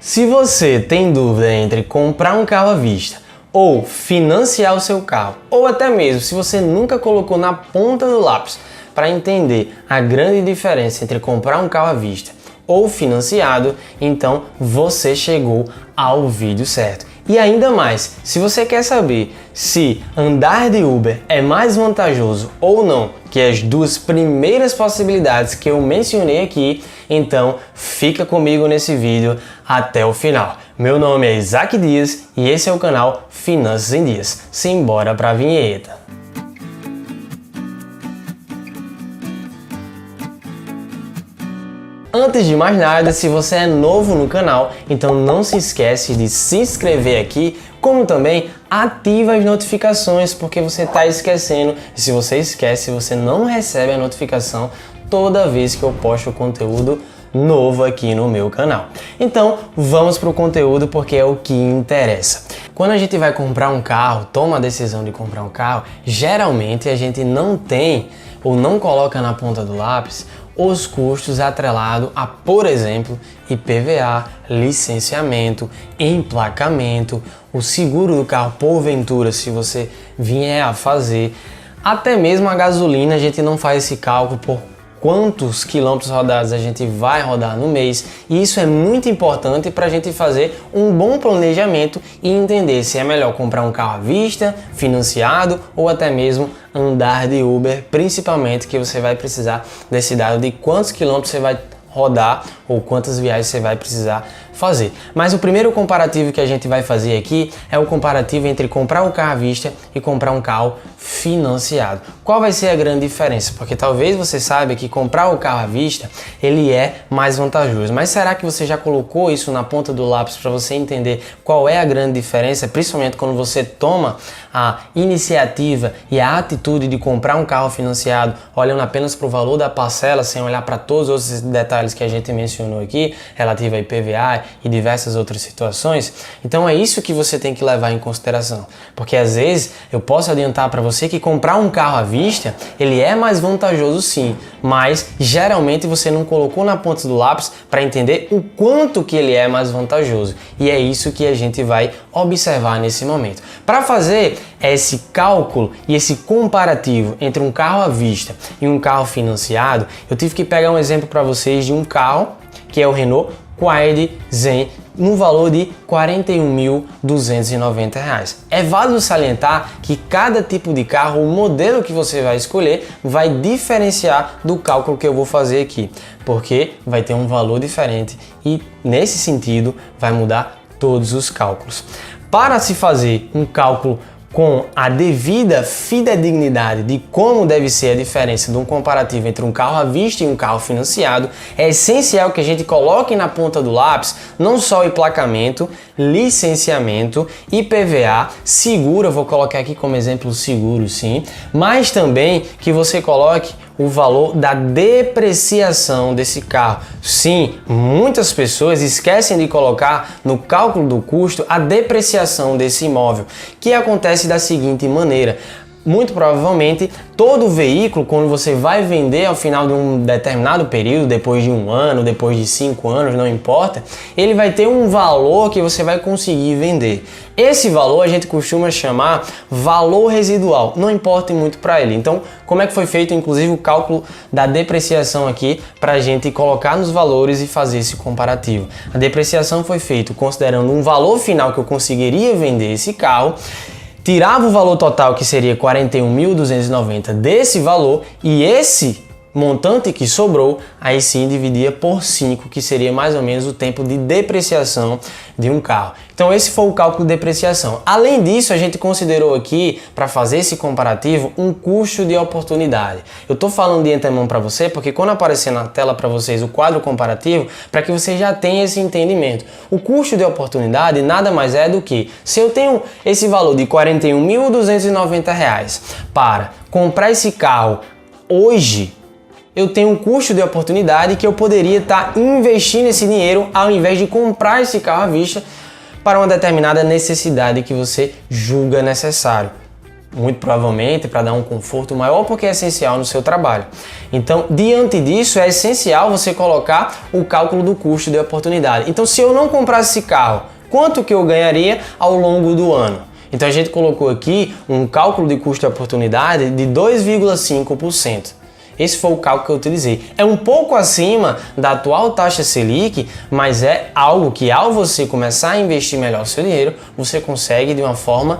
Se você tem dúvida entre comprar um carro à vista ou financiar o seu carro, ou até mesmo se você nunca colocou na ponta do lápis para entender a grande diferença entre comprar um carro à vista ou financiado, então você chegou ao vídeo certo. E ainda mais, se você quer saber se andar de Uber é mais vantajoso ou não, que é as duas primeiras possibilidades que eu mencionei aqui, então fica comigo nesse vídeo até o final. Meu nome é Isaac Dias e esse é o canal Finanças em Dias. Simbora pra vinheta! Antes de mais nada, se você é novo no canal, então não se esquece de se inscrever aqui, como também ativa as notificações, porque você está esquecendo. E se você esquece, você não recebe a notificação toda vez que eu posto conteúdo novo aqui no meu canal. Então vamos para o conteúdo, porque é o que interessa. Quando a gente vai comprar um carro, toma a decisão de comprar um carro, geralmente a gente não tem ou não coloca na ponta do lápis os custos atrelados a, por exemplo, IPVA, licenciamento, emplacamento, o seguro do carro porventura, se você vier a fazer, até mesmo a gasolina. A gente não faz esse cálculo por quantos quilômetros rodados a gente vai rodar no mês, e isso é muito importante para a gente fazer um bom planejamento e entender se é melhor comprar um carro à vista, financiado ou até mesmo andar de Uber, principalmente que você vai precisar desse dado de quantos quilômetros você vai rodar ou quantas viagens você vai precisar fazer. Mas o primeiro comparativo que a gente vai fazer aqui é o comparativo entre comprar um carro à vista e comprar um carro financiado. Qual vai ser a grande diferença? Porque talvez você saiba que comprar o carro à vista ele é mais vantajoso, mas será que você já colocou isso na ponta do lápis para você entender qual é a grande diferença, principalmente quando você toma a iniciativa e a atitude de comprar um carro financiado, olhando apenas para o valor da parcela, sem olhar para todos os outros detalhes que a gente mencionou aqui, relativo a IPVA e diversas outras situações? Então é isso que você tem que levar em consideração, porque às vezes eu posso adiantar para você que comprar um carro à vista ele é mais vantajoso sim, mas geralmente você não colocou na ponta do lápis para entender o quanto que ele é mais vantajoso, e é isso que a gente vai observar nesse momento. Para fazer esse cálculo e esse comparativo entre um carro à vista e um carro financiado, eu tive que pegar um exemplo para vocês de um carro que é o Renault Kwid Zen, no valor de R$ 41.290. É válido salientar que cada tipo de carro, o modelo que você vai escolher, vai diferenciar do cálculo que eu vou fazer aqui, porque vai ter um valor diferente e nesse sentido vai mudar todos os cálculos. Para se fazer um cálculo com a devida fidedignidade de como deve ser a diferença de um comparativo entre um carro à vista e um carro financiado, é essencial que a gente coloque na ponta do lápis não só o emplacamento, licenciamento, IPVA, seguro, eu vou colocar aqui como exemplo o seguro sim, mas também que você coloque o valor da depreciação desse carro. Sim, muitas pessoas esquecem de colocar no cálculo do custo a depreciação desse imóvel, que acontece da seguinte maneira: muito provavelmente todo veículo, quando você vai vender ao final de um determinado período, depois de 1 ano, depois de 5 anos, não importa, ele vai ter um valor que você vai conseguir vender. Esse valor a gente costuma chamar valor residual, não importa muito para ele. Então, como é que foi feito inclusive o cálculo da depreciação aqui para a gente colocar nos valores e fazer esse comparativo? A depreciação foi feita considerando um valor final que eu conseguiria vender esse carro, tirava o valor total, que seria R$ 41.290 desse valor, e esse montante que sobrou, aí sim dividia por 5, que seria mais ou menos o tempo de depreciação de um carro. Então esse foi o cálculo de depreciação. Além disso, a gente considerou aqui, para fazer esse comparativo, um custo de oportunidade. Eu estou falando de antemão para você, porque quando aparecer na tela para vocês o quadro comparativo, para que você já tenha esse entendimento. O custo de oportunidade nada mais é do que, se eu tenho esse valor de R$ 41.290 para comprar esse carro hoje, eu tenho um custo de oportunidade que eu poderia estar investindo esse dinheiro ao invés de comprar esse carro à vista para uma determinada necessidade que você julga necessário. muito provavelmente para dar um conforto maior, porque é essencial no seu trabalho. Então, diante disso, é essencial você colocar o cálculo do custo de oportunidade. Então, se eu não comprasse esse carro, quanto que eu ganharia ao longo do ano? Então, a gente colocou aqui um cálculo de custo de oportunidade de 2,5%. Esse foi o cálculo que eu utilizei. É um pouco acima da atual taxa Selic, mas é algo que, ao você começar a investir melhor o seu dinheiro, você consegue de uma forma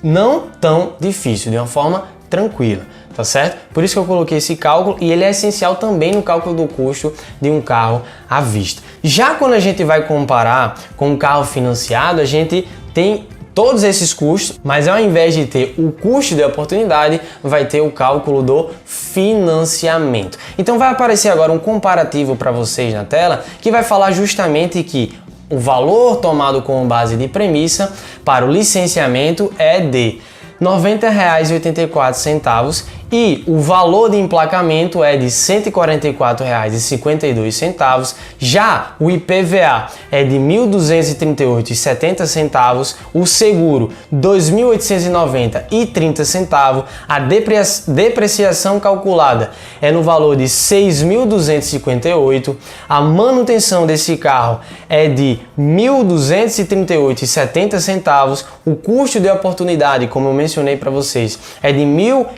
não tão difícil, de uma forma tranquila, tá certo? Por isso que eu coloquei esse cálculo, e ele é essencial também no cálculo do custo de um carro à vista. Já quando a gente vai comparar com um carro financiado, a gente tem todos esses custos, mas ao invés de ter o custo de oportunidade, vai ter o cálculo do financiamento. Então vai aparecer agora um comparativo para vocês na tela, que vai falar justamente que o valor tomado como base de premissa para o licenciamento é de R$ 90,84 e o valor de emplacamento é de R$ 144,52. Já o IPVA é de R$ 1.238,70, o seguro R$ 2.890,30, a depreciação calculada é no valor de R$ 6.258, a manutenção desse carro é de R$ 1.238,70, o custo de oportunidade, como eu mencionei para vocês, é de R$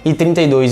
1.032,25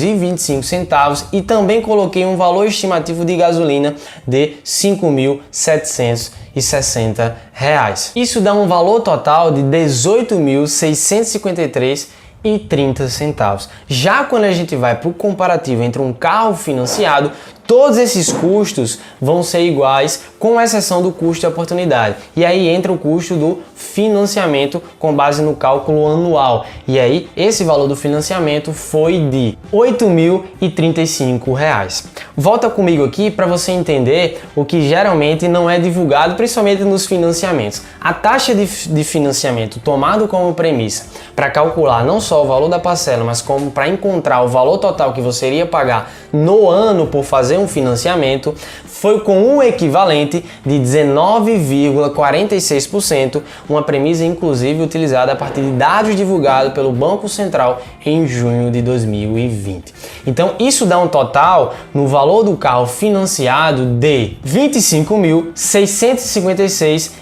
e também coloquei um valor estimativo de gasolina de R$ 5.760. Isso dá um valor total de R$ 18.653,30. Já quando a gente vai para o comparativo entre um carro financiado, todos esses custos vão ser iguais, com exceção do custo de oportunidade. E aí entra o custo do financiamento com base no cálculo anual. E aí esse valor do financiamento foi de R$ 8.035. Volta comigo aqui para você entender o que geralmente não é divulgado, principalmente nos financiamentos. A taxa de financiamento tomado como premissa para calcular não só o valor da parcela, mas como para encontrar o valor total que você iria pagar no ano por fazer um financiamento, foi com um equivalente de 19,46%, uma premissa inclusive utilizada a partir de dados divulgados pelo Banco Central em junho de 2020. Então isso dá um total no valor do carro financiado de R$ 25.656,06.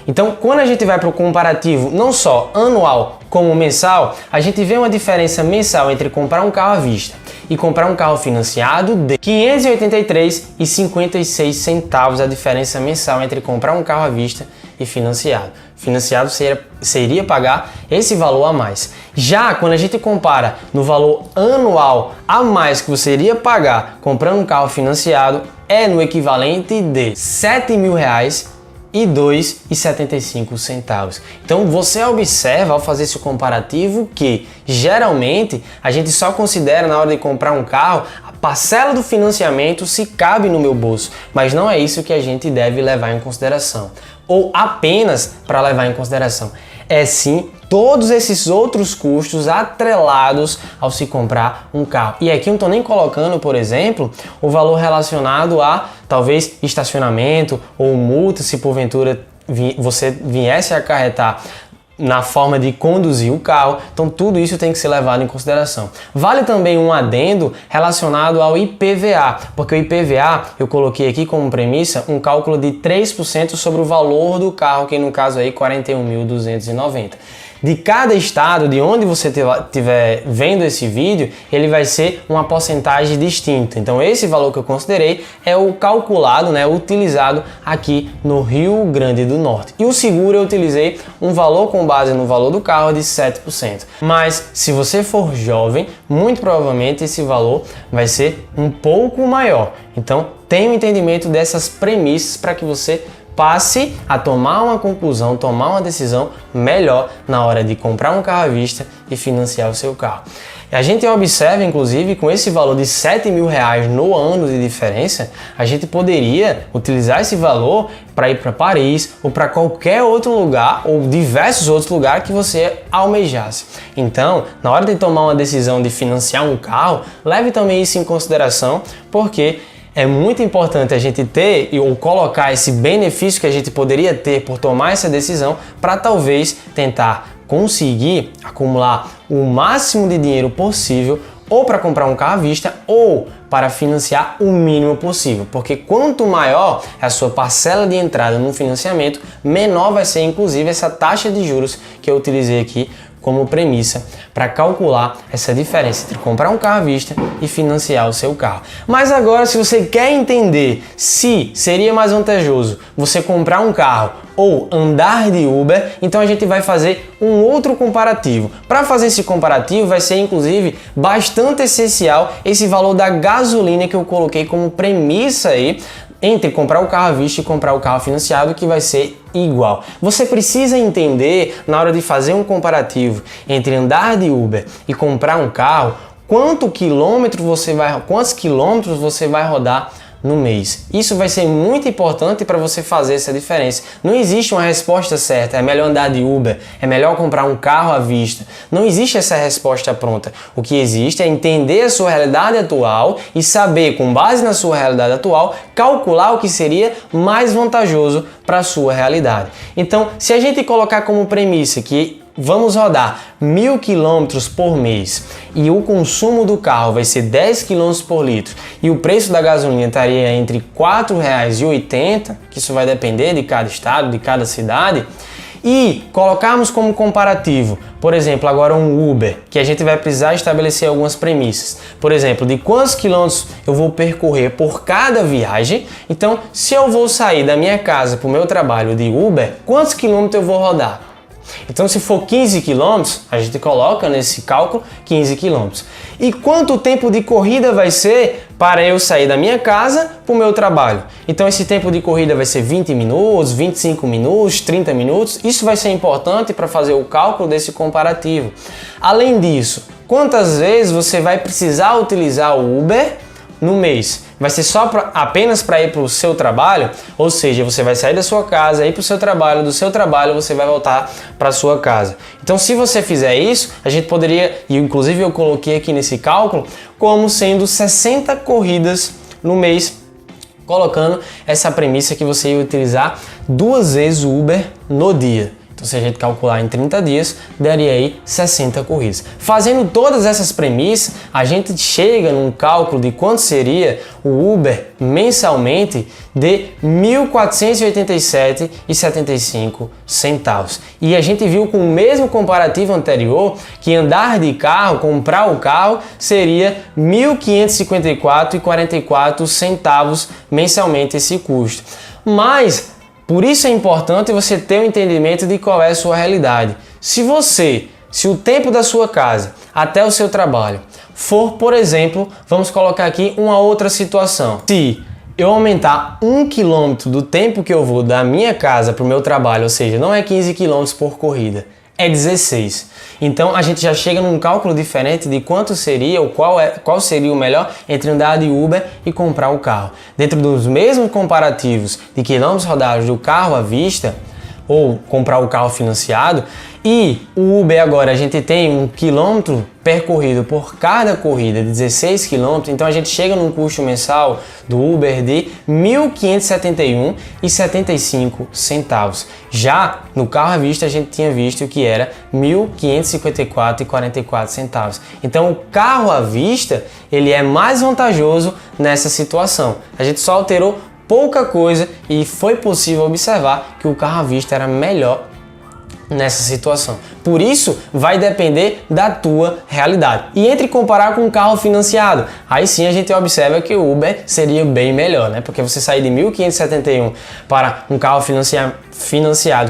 Então, quando a gente vai para o comparativo não só anual como mensal, a gente vê uma diferença mensal entre comprar um carro à vista e comprar um carro financiado de R$ 583,56, a diferença mensal entre comprar um carro à vista e financiado. Financiado seria pagar esse valor a mais. Já quando a gente compara no valor anual a mais que você iria pagar comprando um carro financiado, é no equivalente de R$ 7.002,75. Então você observa ao fazer esse comparativo que geralmente a gente só considera na hora de comprar um carro a parcela do financiamento se cabe no meu bolso, mas não é isso que a gente deve levar em consideração, ou apenas para levar em consideração. É sim todos esses outros custos atrelados ao se comprar um carro. E aqui eu não estou nem colocando, por exemplo, o valor relacionado a talvez estacionamento ou multa, se porventura você viesse a acarretar na forma de conduzir o carro. Então tudo isso tem que ser levado em consideração. Vale também um adendo relacionado ao IPVA, porque o IPVA eu coloquei aqui como premissa um cálculo de 3% sobre o valor do carro, que no caso aí R$ 41.290. De cada estado, de onde você estiver vendo esse vídeo, ele vai ser uma porcentagem distinta. Então esse valor que eu considerei é o calculado, utilizado aqui no Rio Grande do Norte. E o seguro eu utilizei um valor com base no valor do carro de 7%. Mas se você for jovem, muito provavelmente esse valor vai ser um pouco maior. Então tenha um entendimento dessas premissas para que você passe a tomar uma conclusão, tomar uma decisão melhor na hora de comprar um carro à vista e financiar o seu carro. E a gente observa, inclusive, com esse valor de R$ 7.000 no ano de diferença, a gente poderia utilizar esse valor para ir para Paris ou para qualquer outro lugar ou diversos outros lugares que você almejasse. Então, na hora de tomar uma decisão de financiar um carro, leve também isso em consideração, porque é muito importante a gente ter ou colocar esse benefício que a gente poderia ter por tomar essa decisão para talvez tentar conseguir acumular o máximo de dinheiro possível ou para comprar um carro à vista ou para financiar o mínimo possível, porque quanto maior é a sua parcela de entrada no financiamento, menor vai ser inclusive essa taxa de juros que eu utilizei aqui como premissa para calcular essa diferença entre comprar um carro à vista e financiar o seu carro. Mas agora, se você quer entender se seria mais vantajoso você comprar um carro ou andar de Uber, então a gente vai fazer um outro comparativo. Para fazer esse comparativo vai ser inclusive bastante essencial esse valor da gasolina que eu coloquei como premissa aí entre comprar o carro à vista e comprar o carro financiado, que vai ser igual. Você precisa entender, na hora de fazer um comparativo entre andar de Uber e comprar um carro, quantos quilômetros você vai rodar no mês. Isso vai ser muito importante para você fazer essa diferença. Não existe uma resposta certa, é melhor andar de Uber, é melhor comprar um carro à vista. Não existe essa resposta pronta. O que existe é entender a sua realidade atual e saber, com base na sua realidade atual, calcular o que seria mais vantajoso para a sua realidade. Então, se a gente colocar como premissa que vamos rodar 1.000 km por mês e o consumo do carro vai ser 10 km por litro e o preço da gasolina estaria entre R$ 4,80, que isso vai depender de cada estado, de cada cidade, e colocarmos como comparativo, por exemplo, agora um Uber, que a gente vai precisar estabelecer algumas premissas. Por exemplo, de quantos quilômetros eu vou percorrer por cada viagem. Então, se eu vou sair da minha casa para o meu trabalho de Uber, quantos quilômetros eu vou rodar? Então, se for 15 km, a gente coloca nesse cálculo 15 km. E quanto tempo de corrida vai ser para eu sair da minha casa para o meu trabalho? Então, esse tempo de corrida vai ser 20 minutos, 25 minutos, 30 minutos. Isso vai ser importante para fazer o cálculo desse comparativo. Além disso, quantas vezes você vai precisar utilizar o Uber no mês? Vai ser só apenas para ir para o seu trabalho? Ou seja, você vai sair da sua casa, ir para o seu trabalho, do seu trabalho você vai voltar para a sua casa. Então, se você fizer isso, a gente poderia, e inclusive eu coloquei aqui nesse cálculo, como sendo 60 corridas no mês, colocando essa premissa que você ia utilizar 2 vezes o Uber no dia. Então, se a gente calcular em 30 dias, daria aí 60 corridas. Fazendo todas essas premissas, a gente chega num cálculo de quanto seria o Uber mensalmente de R$ 1.487,75. E a gente viu com o mesmo comparativo anterior que andar de carro, comprar o carro, seria R$ 1.554,44 mensalmente esse custo. Mas por isso é importante você ter um entendimento de qual é a sua realidade. Se o tempo da sua casa até o seu trabalho for, por exemplo, vamos colocar aqui uma outra situação. Se eu aumentar 1 km do tempo que eu vou da minha casa para o meu trabalho, ou seja, não é 15 km por corrida, é 16. Então a gente já chega num cálculo diferente de quanto seria ou qual seria o melhor entre andar de Uber e comprar o carro. Dentro dos mesmos comparativos de quilômetros rodados do carro à vista ou comprar o carro financiado, e o Uber agora a gente tem um quilômetro percorrido por cada corrida de 16 km, então a gente chega num custo mensal do Uber de R$ 1.571,75. Já no carro à vista a gente tinha visto que era R$ 1.554,44. Então o carro à vista ele é mais vantajoso nessa situação. A gente só alterou pouca coisa e foi possível observar que o carro à vista era melhor nessa situação. Por isso, vai depender da tua realidade. E entre comparar com um carro financiado, aí sim a gente observa que o Uber seria bem melhor, né? Porque você sair de 1.571 para um carro financiado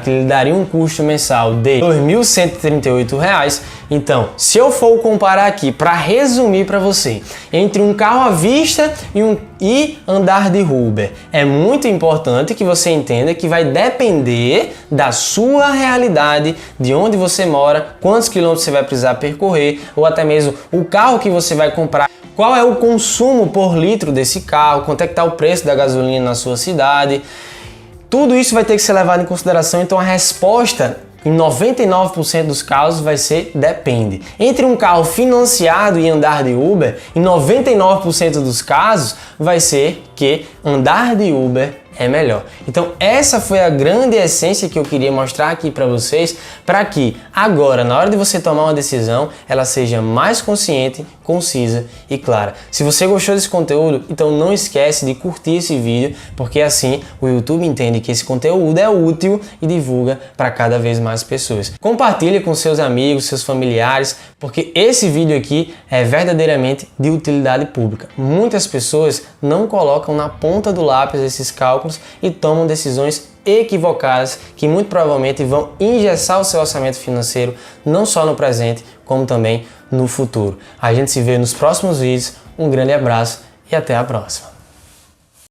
que lhe daria um custo mensal de R$ 2.138. Então, se eu for comparar aqui, para resumir para você, entre um carro à vista e andar de Uber, é muito importante que você entenda que vai depender da sua realidade, de onde você mora, quantos quilômetros você vai precisar percorrer, ou até mesmo o carro que você vai comprar, qual é o consumo por litro desse carro, quanto é que está o preço da gasolina na sua cidade. Tudo isso vai ter que ser levado em consideração, então a resposta em 99% dos casos vai ser depende. Entre um carro financiado e andar de Uber, em 99% dos casos vai ser que andar de Uber é melhor. Então essa foi a grande essência que eu queria mostrar aqui para vocês, para que agora, na hora de você tomar uma decisão, ela seja mais consciente, concisa e clara. Se você gostou desse conteúdo, então não esquece de curtir esse vídeo, porque assim o YouTube entende que esse conteúdo é útil e divulga para cada vez mais pessoas. Compartilhe com seus amigos, seus familiares, porque esse vídeo aqui é verdadeiramente de utilidade pública. Muitas pessoas não colocam na ponta do lápis esses cálculos e tomam decisões equivocadas que muito provavelmente vão engessar o seu orçamento financeiro, não só no presente, como também no futuro. A gente se vê nos próximos vídeos. Um grande abraço e até a próxima.